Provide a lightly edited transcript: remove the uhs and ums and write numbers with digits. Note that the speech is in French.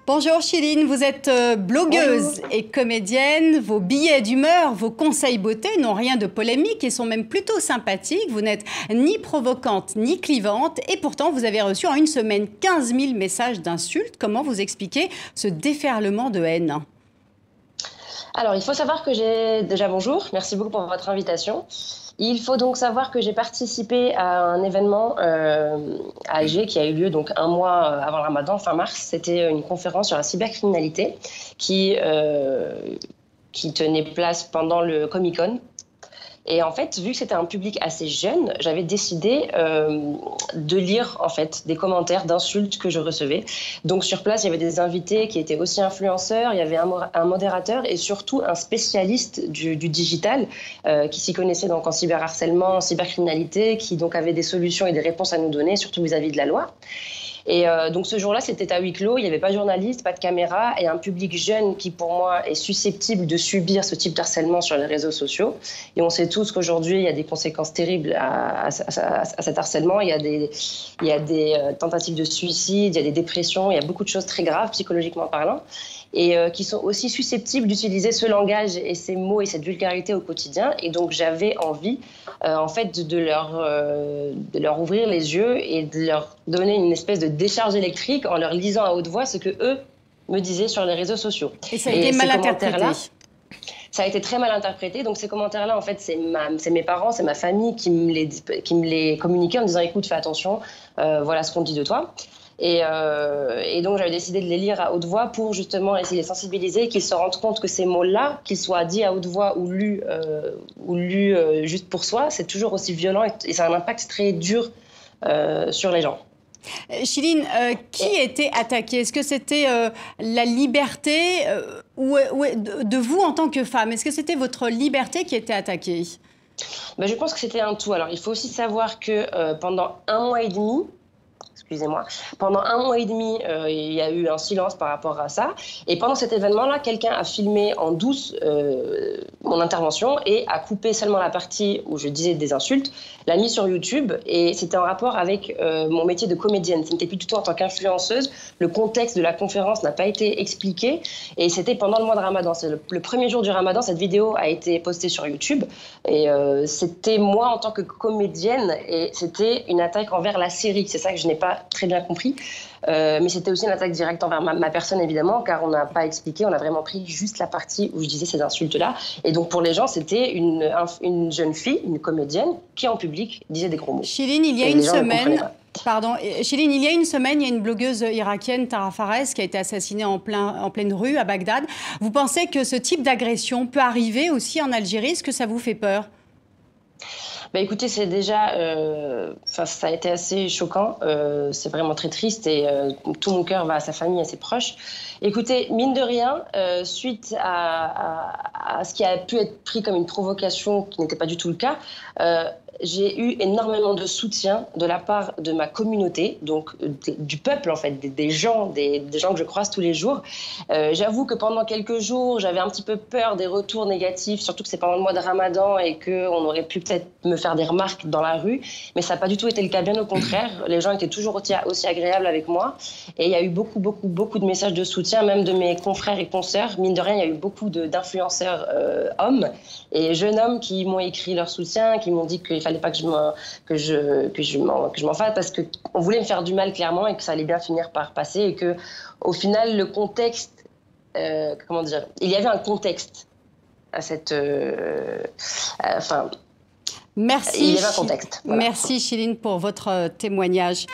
Bonjour Chiline, vous êtes blogueuse et comédienne. Vos billets d'humeur, vos conseils beauté n'ont rien de polémique et sont même plutôt sympathiques. Vous n'êtes ni provocante ni clivante et pourtant vous avez reçu en une semaine 15 000 messages d'insultes. Comment vous expliquez ce déferlement de haine ? Alors, il faut savoir que déjà bonjour, merci beaucoup pour votre invitation. Il faut donc savoir que j'ai participé à un événement à Alger qui a eu lieu donc un mois avant le Ramadan, fin mars. C'était une conférence sur la cybercriminalité qui tenait place pendant le Comic-Con. Et en fait, vu que c'était un public assez jeune, j'avais décidé de lire en fait des commentaires d'insultes que je recevais. Donc sur place, il y avait des invités qui étaient aussi influenceurs, il y avait un modérateur et surtout un spécialiste du digital qui s'y connaissait donc en cyberharcèlement, en cybercriminalité, qui donc avait des solutions et des réponses à nous donner, surtout vis-à-vis de la loi. Et donc ce jour-là, c'était à huis clos, il n'y avait pas de journaliste, pas de caméra et un public jeune qui, pour moi, est susceptible de subir ce type d'harcèlement sur les réseaux sociaux. Et on sait tous qu'aujourd'hui, il y a des conséquences terribles à cet harcèlement. Il y a des tentatives de suicide, il y a des dépressions, il y a beaucoup de choses très graves, psychologiquement parlant, et qui sont aussi susceptibles d'utiliser ce langage et ces mots et cette vulgarité au quotidien. Et donc j'avais envie en fait de leur ouvrir les yeux et de leur donner une espèce de décharge électrique en leur lisant à haute voix ce que eux me disaient sur les réseaux sociaux. Et ça a été mal interprété. Ça a été très mal interprété. Donc ces commentaires-là, en fait, c'est mes parents, c'est ma famille qui me les communiquaient en me disant « écoute, fais attention, voilà ce qu'on dit de toi ». Et donc, j'avais décidé de les lire à haute voix pour justement essayer de les sensibiliser, qu'ils se rendent compte que ces mots-là, qu'ils soient dits à haute voix ou lus juste pour soi, c'est toujours aussi violent et ça a un impact très dur sur les gens. Chiline, qui était attaqué? Est-ce que c'était la liberté de vous en tant que femme? Est-ce que c'était votre liberté qui était attaquée? Je pense que c'était un tout. Alors, il faut aussi savoir que pendant un mois et demi, excusez-moi, pendant un mois et demi, il y a eu un silence par rapport à ça. Et pendant cet événement-là, quelqu'un a filmé en douce mon intervention et a coupé seulement la partie où je disais des insultes, l'a mis sur YouTube. Et c'était en rapport avec mon métier de comédienne. Ce n'était plus du tout en tant qu'influenceuse. Le contexte de la conférence n'a pas été expliqué. Et c'était pendant le mois de Ramadan. C'est le premier jour du Ramadan, cette vidéo a été postée sur YouTube. Et c'était moi en tant que comédienne. Et c'était une attaque envers la série. C'est ça que je n'ai pas très bien compris, mais c'était aussi une attaque directe envers ma personne évidemment, car on n'a pas expliqué, on a vraiment pris juste la partie où je disais ces insultes-là. Et donc pour les gens, c'était une jeune fille, une comédienne, qui en public disait des gros mots. Chiline, il y a une semaine... Pardon, Chiline, il y a une semaine, il y a une blogueuse irakienne, Tara Fares, qui a été assassinée en pleine rue à Bagdad. Vous pensez que ce type d'agression peut arriver aussi en Algérie? Est-ce que ça vous fait peur? Écoutez, c'est déjà, ça a été assez choquant, c'est vraiment très triste et tout mon cœur va à sa famille, à ses proches. Écoutez, mine de rien, suite à ce qui a pu être pris comme une provocation, qui n'était pas du tout le cas, j'ai eu énormément de soutien de la part de ma communauté, donc du peuple en fait, des gens que je croise tous les jours. J'avoue que pendant quelques jours, j'avais un petit peu peur des retours négatifs, surtout que c'est pendant le mois de Ramadan et qu'on aurait pu peut-être me faire des remarques dans la rue, mais ça n'a pas du tout été le cas, bien au contraire. Les gens étaient toujours aussi agréables avec moi et il y a eu beaucoup de messages de soutien, même de mes confrères et consoeurs. Mine de rien, il y a eu beaucoup d'influenceurs hommes et jeunes hommes qui m'ont écrit leur soutien, qui m'ont dit qu'il fallait pas que je m'en fasse parce qu'on voulait me faire du mal clairement et que ça allait bien finir par passer et que au final le contexte, comment dire, il y avait un contexte à cette, Merci. Il y avait un contexte. Voilà. Merci Chiline pour votre témoignage.